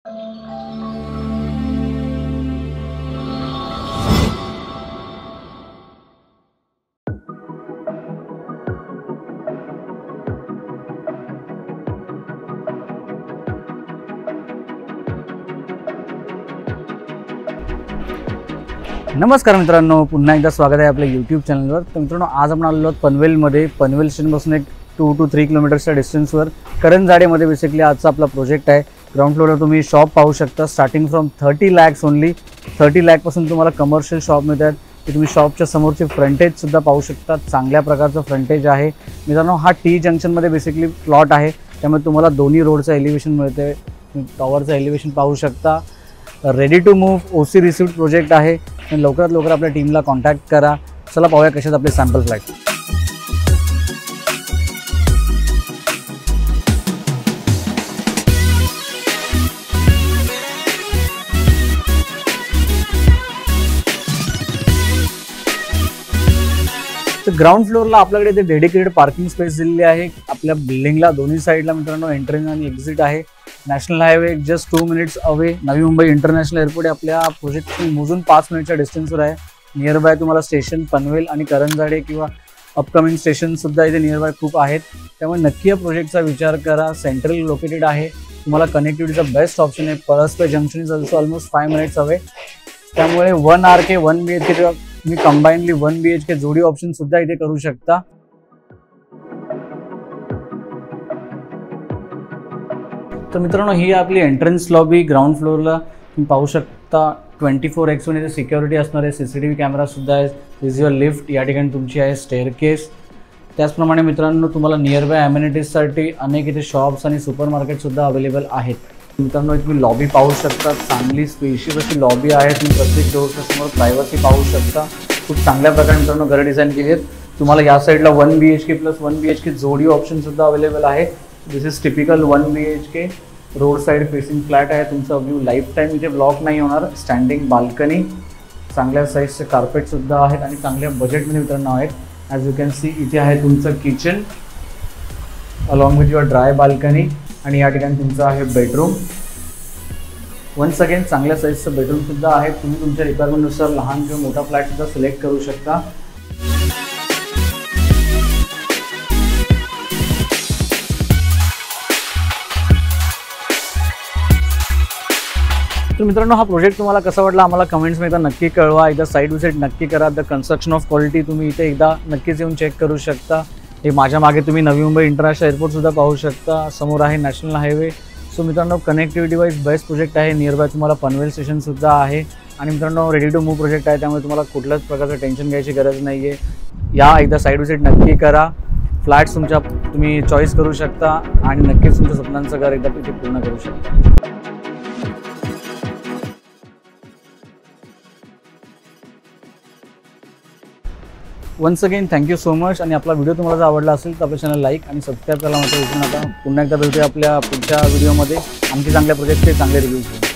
नमस्कार मित्रांनो, पुन्हा एकदा स्वागत आहे आपल्या यूट्यूब चॅनलवर। तर मित्रांनो, आज आपण आलेलो आहोत पनवेलमध्ये। पनवेल स्टेशनपासून एक 2 to 3 किलोमीटरच्या डिस्टन्सवर करंजाडेमध्ये बेसिकली आजचा आपला प्रोजेक्ट आहे। ग्राउंड फ्लोअरवर तुम्ही शॉप पाहू शकता। Starting from 30 lakhs only. 30 lakh पासून तुम्हाला कमर्शियल शॉप मिळतात। ते तुम्ही शॉपच्या समोरचे फ्रंटेज सुद्धा पाहू शकता। चांगल्या प्रकारचं फ्रंटेज आहे मित्रांनो। हा टी जंक्शनमध्ये बेसिकली प्लॉट आहे, त्यामुळे तुम्हाला दोन्ही रोडचं एलिव्हेशन मिळते। टॉवरचं एलिव्हेशन पाहू शकता। Ready to move OC received project आहे। लवकरात लवकर आपल्या टीमला कॉन्टॅक्ट करा। चला पाहूया कशात आपले सॅम्पल फ्लॅट। तर ग्राउंड फ्लोअरला आपल्याकडे ते डेडिकेटेड पार्किंग स्पेस दिलेली आहे। आपल्या बिल्डिंगला दोन्ही साईडला मित्रांनो एंट्री आणि एक्झिट आहे। National highway just 2 minutes away Navi Mumbai international airport आपल्या प्रोजेक्ट मोजून 5 मिनिटच्या डिस्टन्सवर आहे। नियर बाय तुम्हाला स्टेशन पनवेल आणि करंजाडे किंवा अपकमिंग स्टेशन सुद्धा इथे नियर बाय खूप आहेत, त्यामुळे नक्की या प्रोजेक्टचा विचार करा। सेंट्रल लोकेटेड आहे, तुम्हाला कनेक्टिव्हिटीचा बेस्ट ऑप्शन आहे। Palaspe junction is also almost 5 minutes away, त्यामुळे 1 RK 1 BHK किंवा तुम्ही कंबाइनली 1 BHK जोडी ऑप्शन सुद्धा इथे करू शकता। तर मित्रांनो, ही आपली एंट्रन्स लॉबी। ग्राउंड फ्लोअरला तुम्ही पाहू शकता 24x1 इथे सिक्युरिटी असणार आहे। CCTV कॅमेरा सुद्धा आहे। दिस युअर लिफ्ट, या ठिकाणी तुमची आहे स्टेअरकेस। त्याचप्रमाणे मित्रांनो, तुम्हाला नियर बाय ॲम्युनिटीजसाठी अनेक इथे शॉप्स आणि सुपरमार्केट सुद्धा अवेलेबल आहेत। मित्रांनो, तुम्ही लॉबी पाहू शकता। चांगली स्पेशियस अशी लॉबी आहे। तुम्ही प्रत्येक डोरच्या समोर प्रायव्हसी पाहू शकता। खूप चांगल्या प्रकारे मित्रांनो घरं डिझाईन केली आहेत। तुम्हाला या साईडला 1 BHK प्लस 1 BHK जोडी ऑप्शन सुद्धा अवेलेबल आहे। This is typical 1 BHK road side facing flat आहे। तुमचा व्ह्यू लाईफ टाईम इथे ब्लॉक नाही होणार। स्टँडिंग बाल्कनी, चांगल्या साईजचे कार्पेट सुद्धा आहेत आणि चांगल्या बजेटमध्ये मित्रांनो आहेत। ॲज यू कॅन सी इथे आहे तुमचं kitchen along with your dry balcony, आणि या ठिकाणी तुमचं आहे बेडरूम। वन्स अगेन चांगल्या साईजचं बेडरूम सुद्धा आहे। तुम्ही तुमच्या रिक्वायरमेंटनुसार लहान किंवा मोठा फ्लॅट सुद्धा सिलेक्ट करू शकता। तर मित्रांनो, हा प्रोजेक्ट तुम्हाला कसा वाटला आम्हाला कमेंट्समध्ये एकदा नक्की कळवा। एकदा साईड विजिट नक्की करा। द कन्स्ट्रक्शन ऑफ क्वालिटी तुम्ही इथे एकदा नक्कीच येऊन चेक करू शकता। हे माझ्या मागे तुम्ही नवी मुंबई इंटरनॅशनल एअरपोर्ट सुद्धा पाहू शकता। समोर आहे नॅशनल हायवे। सो मित्रांनो, कनेक्टिव्हिटी वाईज बेस्ट प्रोजेक्ट आहे। नियर बाय तुम्हाला पनवेल स्टेशन सुद्धा आहे, आणि मित्रांनो रेडी टू मूव्ह प्रोजेक्ट आहे, त्यामुळे तुम्हाला कुठल्याच प्रकारचं टेन्शन घ्यायची गरज नाही आहे। या एकदा साईड विजिट नक्की करा। फ्लॅट्स तुमच्या तुम्ही चॉईस करू शकता आणि नक्कीच तुमच्या स्वप्नांचं घर एकदा तिथे पूर्ण करू शकता। Once again thank you so much. आणि आपला व्हिडिओ तुम्हाला जर आवडला असेल तर आपल्या चॅनल लाईक आणि सबस्क्राईब करायला मात्र विसरू नका। पुन्हा एकदा भेटूया आपल्या पुढच्या व्हिडिओमध्ये आणखी चांगल्या प्रोजेक्टचे चांगले रिव्ह्यूज।